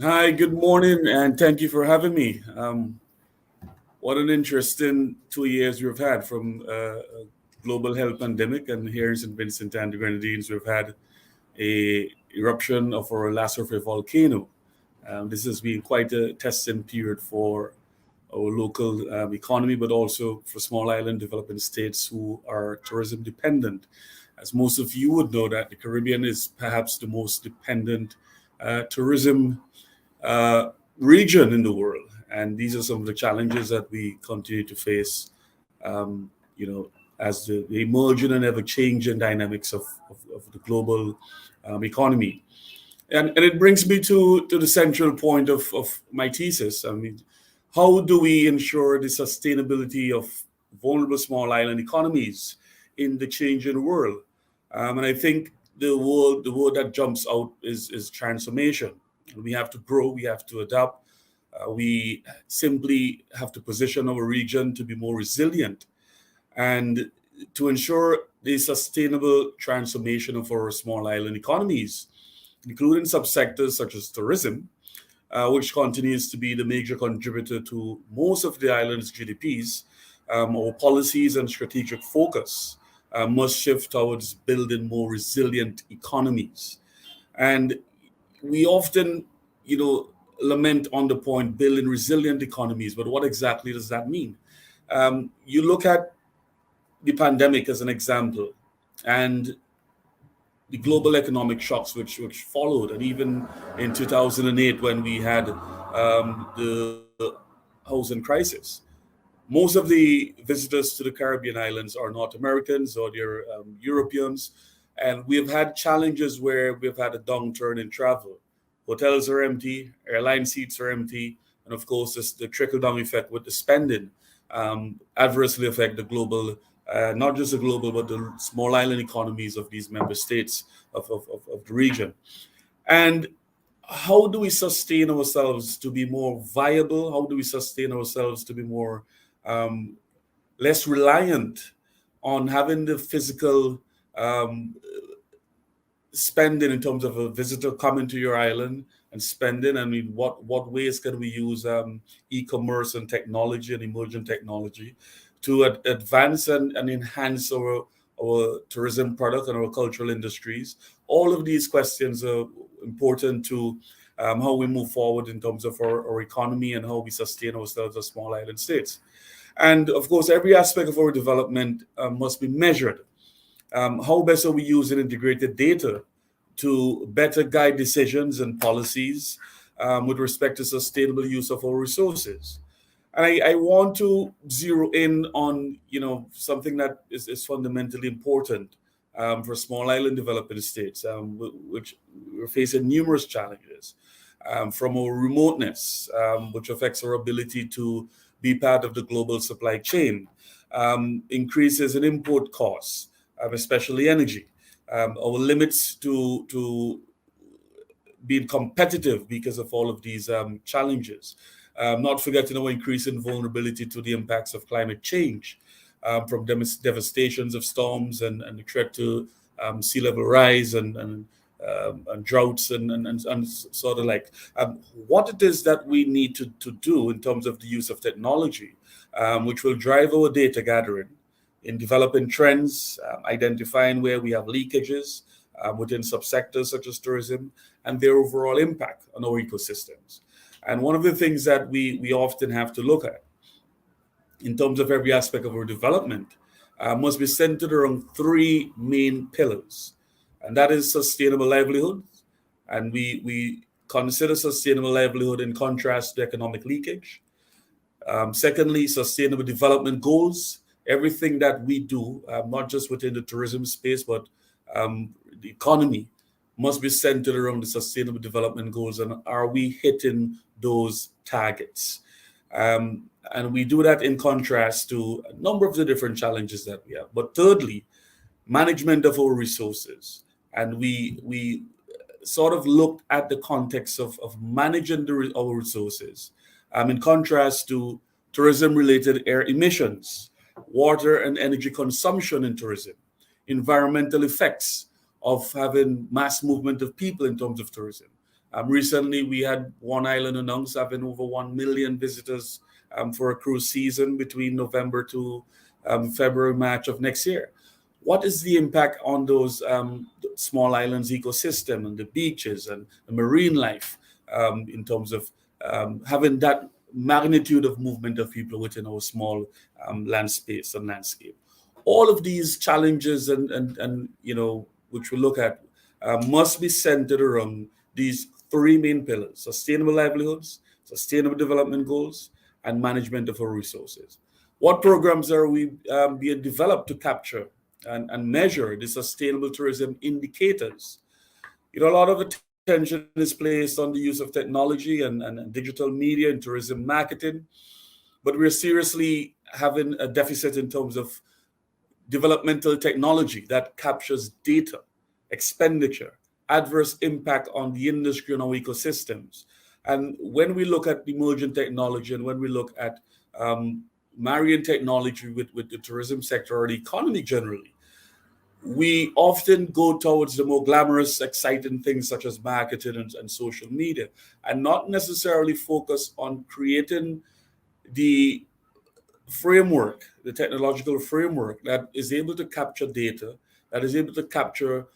Hi, good morning, and thank you for having me. What an interesting 2 years we've had from a global health pandemic, and here in St. Vincent and the Grenadines, we've had a eruption of our last of a volcano. This has been quite a testing period for our local economy, but also for small island developing states who are tourism dependent. As most of you would know, that the Caribbean is perhaps the most dependent tourism uh, region in the world. And these are some of the challenges that we continue to face, as the emerging and ever changing dynamics of the global economy. And it brings me to the central point of my thesis. I mean, how do we ensure the sustainability of vulnerable small island economies in the changing world? And I think the word that jumps out is transformation. We have to grow, we have to adapt, we simply have to position our region to be more resilient and to ensure the sustainable transformation of our small island economies, including subsectors such as tourism, which continues to be the major contributor to most of the island's GDPs. Our policies and strategic focus must shift towards building more resilient economies. And we often, you know, lament on the point building resilient economies, but what exactly does that mean? You look at the pandemic as an example, and the global economic shocks which followed, and even in 2008 when we had the housing crisis. Most of the visitors to the Caribbean islands are North Americans or they're Europeans, and we've had challenges where we've had a downturn in travel. Hotels are empty, airline seats are empty, and of course, the trickle down effect with the spending adversely affect the global, not just the global, but the small island economies of these member states of the region. And how do we sustain ourselves to be more viable? How do we sustain ourselves to be more um, less reliant on having the physical um, spending in terms of a visitor coming to your island and spending? I mean, what ways can we use e-commerce and technology and emerging technology to advance and enhance our tourism product and our cultural industries? All of these questions are important to how we move forward in terms of our economy and how we sustain ourselves as small island states. And of course, every aspect of our development must be measured. How best are we using integrated data to better guide decisions and policies with respect to sustainable use of our resources? And I want to zero in on something that is fundamentally important for small island developing states, which we're facing numerous challenges from our remoteness, which affects our ability to be part of the global supply chain, increases in import costs, especially energy, our limits to being competitive because of all of these challenges. Not forgetting our increasing vulnerability to the impacts of climate change, from devastations of storms and the threat to sea level rise and droughts and sort of like what it is that we need to do in terms of the use of technology, which will drive our data gathering in developing trends, identifying where we have leakages within subsectors such as tourism and their overall impact on our ecosystems. And one of the things that we often have to look at in terms of every aspect of our development must be centered around three main pillars, and that is sustainable livelihood. And we consider sustainable livelihood in contrast to economic leakage. Secondly, sustainable development goals. Everything that we do, not just within the tourism space, but the economy, must be centered around the sustainable development goals. And are we hitting those targets? And we do that in contrast to a number of the different challenges that we have. But thirdly, management of our resources. And we sort of looked at the context of managing our resources in contrast to tourism related air emissions, water and energy consumption in tourism, environmental effects of having mass movement of people in terms of tourism, Recently, we had one island announce having over 1 million visitors for a cruise season between November to February, March of next year. What is the impact on those small islands ecosystem and the beaches and the marine life in terms of having that magnitude of movement of people within our small land space and landscape? All of these challenges and which we look at must be centered around these three main pillars: sustainable livelihoods, sustainable development goals, and management of our resources. What programs are we being developed to capture and measure the sustainable tourism indicators? A lot of attention is placed on the use of technology and digital media and tourism marketing, but we're seriously having a deficit in terms of developmental technology that captures data, expenditure, adverse impact on the industry and our ecosystems. And when we look at emerging technology and when we look at marrying technology with the tourism sector or the economy generally, we often go towards the more glamorous, exciting things such as marketing and social media, and not necessarily focus on creating the framework, the technological framework that is able to capture data, that is able to capture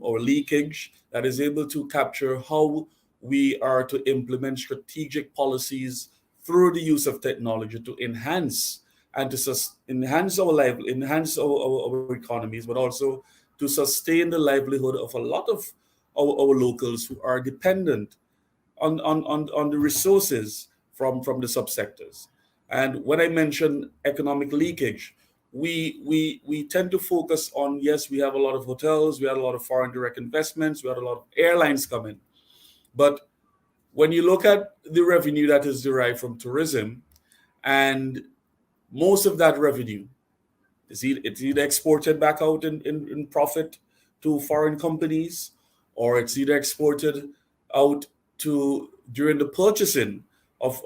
or leakage, that is able to capture how we are to implement strategic policies through the use of technology to enhance and to enhance our life, enhance our economies, but also to sustain the livelihood of a lot of our locals who are dependent on the resources from the subsectors. And when I mention economic leakage, we tend to focus on, yes, we have a lot of hotels, we had a lot of foreign direct investments, we had a lot of airlines coming. But when you look at the revenue that is derived from tourism, and most of that revenue it's either exported back out in profit to foreign companies, or it's either exported out to during the purchasing of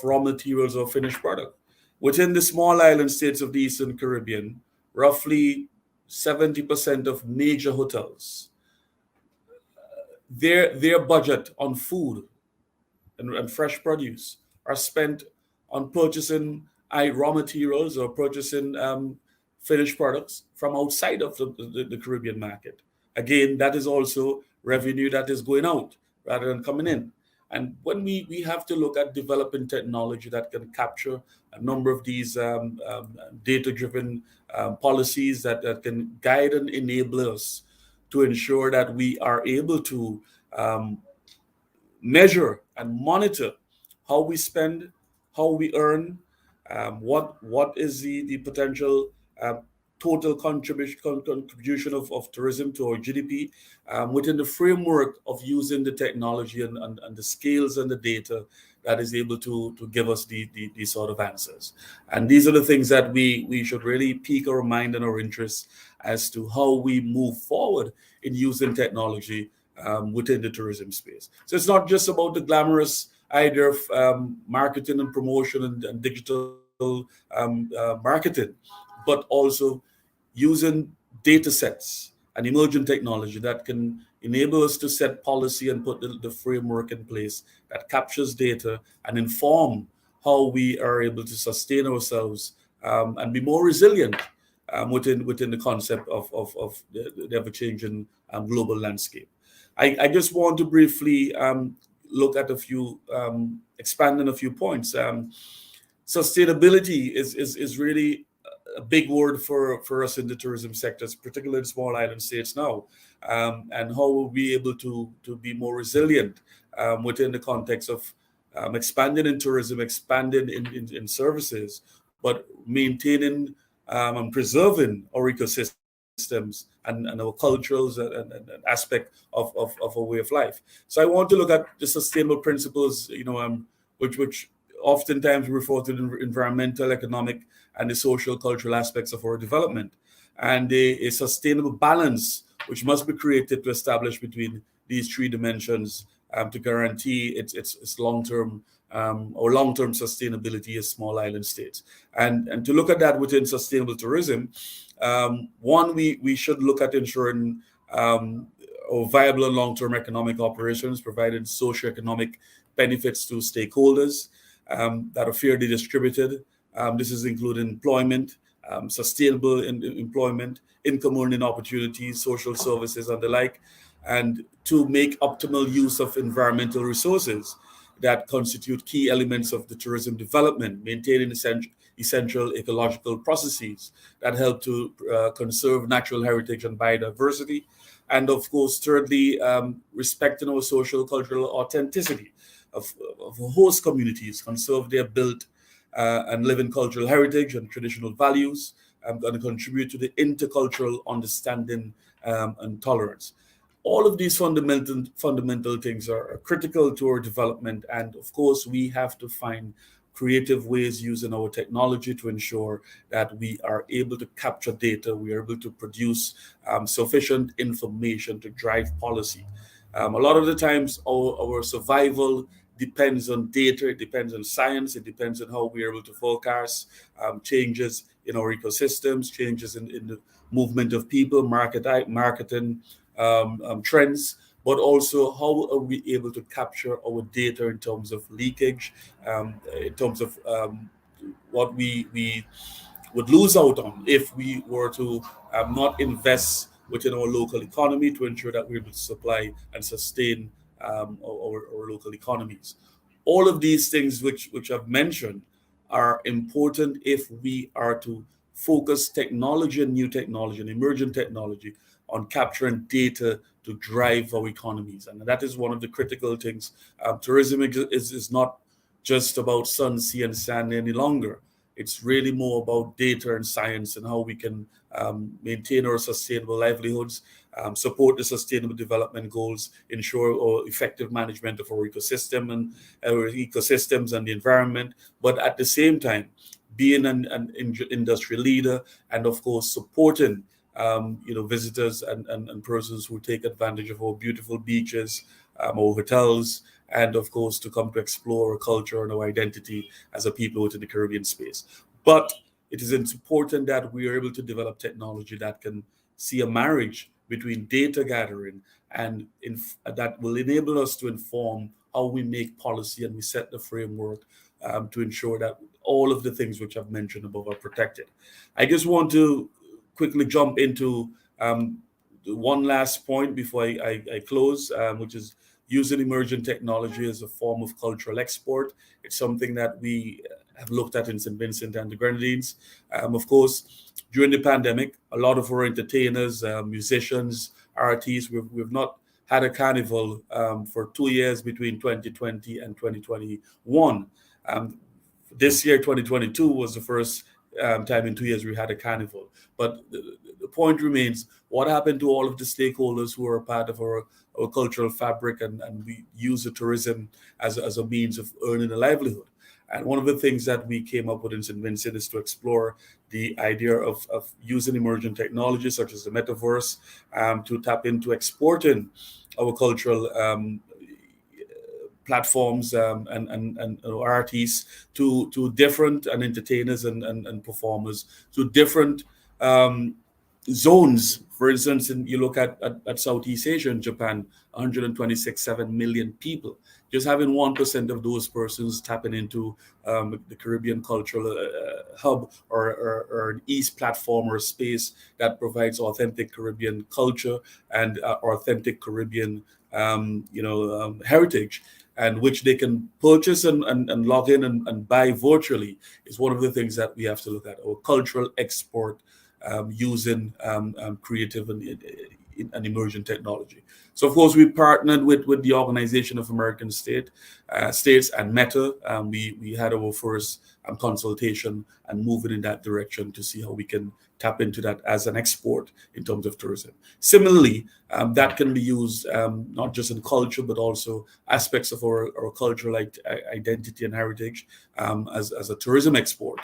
raw materials or finished product. Within the small island states of the Eastern Caribbean, roughly 70% of major hotels, their budget on food and fresh produce are spent on purchasing raw materials or purchasing finished products from outside of the Caribbean market. Again, that is also revenue that is going out rather than coming in. And when we have to look at developing technology that can capture a number of these data-driven policies that can guide and enable us to ensure that we are able to measure and monitor how we spend, how we earn, what is the potential total contribution of tourism to our GDP within the framework of using the technology and the skills and the data that is able to give us these sort of answers. And these are the things that we should really pique our mind and our interest as to how we move forward in using technology within the tourism space. So it's not just about the glamorous idea of marketing and promotion and digital marketing, but also using data sets and emerging technology that can enable us to set policy and put the framework in place that captures data and inform how we are able to sustain ourselves and be more resilient within the concept of the ever-changing global landscape. I just want to briefly look at expand on a few points. Sustainability is really a big word for us in the tourism sectors, particularly in small island states now, and how we'll be able to be more resilient within the context of expanding in tourism, expanding in services, but maintaining and preserving our ecosystems and our cultures and aspect of our way of life. So I want to look at the sustainable principles, which oftentimes we refer to the environmental, economic, and the social, cultural aspects of our development, and a sustainable balance which must be created to establish between these three dimensions to guarantee its long-term or long-term sustainability as small island states. And to look at that within sustainable tourism, one, we should look at ensuring or viable and long-term economic operations, providing socioeconomic benefits to stakeholders that are fairly distributed. This is including employment, sustainable employment, income earning opportunities, social services, and the like, and to make optimal use of environmental resources that constitute key elements of the tourism development, maintaining essential ecological processes that help to conserve natural heritage and biodiversity. And of course, thirdly, respecting our social cultural authenticity of host communities, conserve their built and living cultural heritage and traditional values, going to contribute to the intercultural understanding and tolerance. All of these fundamental things are critical to our development, and of course, we have to find creative ways using our technology to ensure that we are able to capture data, we are able to produce sufficient information to drive policy. A lot of the times, our survival depends on data, it depends on science, it depends on how we are able to forecast changes in our ecosystems, changes in the movement of people, marketing trends, but also how are we able to capture our data in terms of leakage, in terms of what we would lose out on if we were to not invest within our local economy to ensure that we're able to supply and sustain our local economies. All of these things which I've mentioned are important if we are to focus technology and new technology and emerging technology on capturing data to drive our economies. And that is one of the critical things. Tourism is not just about sun, sea, and sand any longer. It's really more about data and science and how we can maintain our sustainable livelihoods, support the sustainable development goals, ensure our effective management of our ecosystem and our ecosystems and the environment, but at the same time, being an industry leader and of course supporting visitors and persons who take advantage of our beautiful beaches, our hotels, and of course to come to explore our culture and our identity as a people within the Caribbean space. But it is important that we are able to develop technology that can see a marriage between data gathering and that will enable us to inform how we make policy and we set the framework to ensure that all of the things which I've mentioned above are protected. I just want to quickly jump into one last point before I close, which is using emerging technology as a form of cultural export. It's something that we have looked at in St. Vincent and the Grenadines. Of course, during the pandemic, a lot of our entertainers, musicians, artists, we've not had a carnival for 2 years between 2020 and 2021. This year, 2022, was the first time in 2 years we had a carnival. But the point remains, what happened to all of the stakeholders who are a part of our cultural fabric and we use the tourism as a means of earning a livelihood? And one of the things that we came up with in St. Vincent is to explore the idea of using emerging technologies such as the metaverse to tap into exporting our cultural platforms and artists to different and entertainers and performers to different zones. For instance, you look at Southeast Asia and Japan, 126.7 million people. Just having 1% of those persons tapping into the Caribbean cultural hub or an East platform or space that provides authentic Caribbean culture and authentic Caribbean heritage, and which they can purchase and log in and buy virtually, is one of the things that we have to look at. Our cultural export using creative and emerging technology. So, of course, we partnered with the Organization of American States and Meta. We had our first consultation and moving in that direction to see how we can tap into that as an export in terms of tourism. Similarly, that can be used not just in culture, but also aspects of our cultural identity and heritage as a tourism export.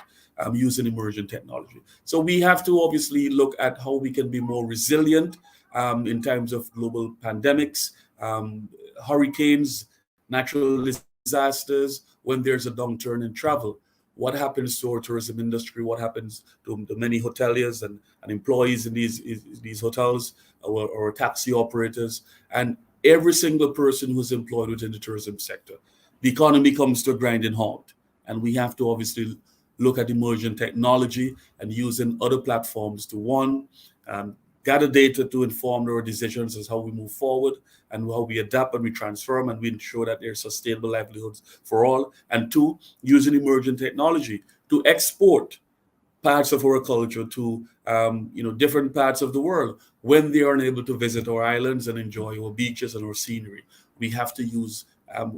Using emerging technology. So we have to obviously look at how we can be more resilient in times of global pandemics, hurricanes, natural disasters, when there's a downturn in travel. what happens to our tourism industry, what happens to the many hoteliers and employees in these hotels, or taxi operators, and every single person who's employed within the tourism sector. The economy comes to a grinding halt, and we have to obviously look at emerging technology and using other platforms to, one, um, gather data to inform our decisions as how we move forward and how we adapt and we transform and we ensure that there's sustainable livelihoods for all. And two, using emerging technology to export parts of our culture to different parts of the world when they are unable to visit our islands and enjoy our beaches and our scenery. We have to use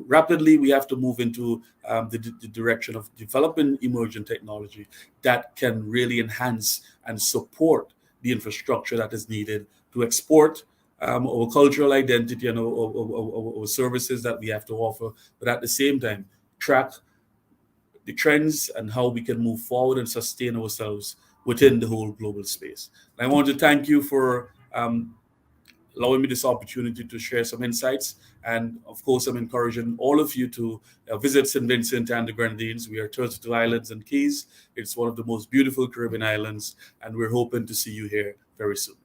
rapidly. We have to move into the direction of developing emerging technology that can really enhance and support the infrastructure that is needed to export our cultural identity and our services that we have to offer, but at the same time track the trends and how we can move forward and sustain ourselves within the whole global space. And I want to thank you for allowing me this opportunity to share some insights. And of course, I'm encouraging all of you to visit St. Vincent and the Grenadines. We are 32 islands and keys. It's one of the most beautiful Caribbean islands, and we're hoping to see you here very soon.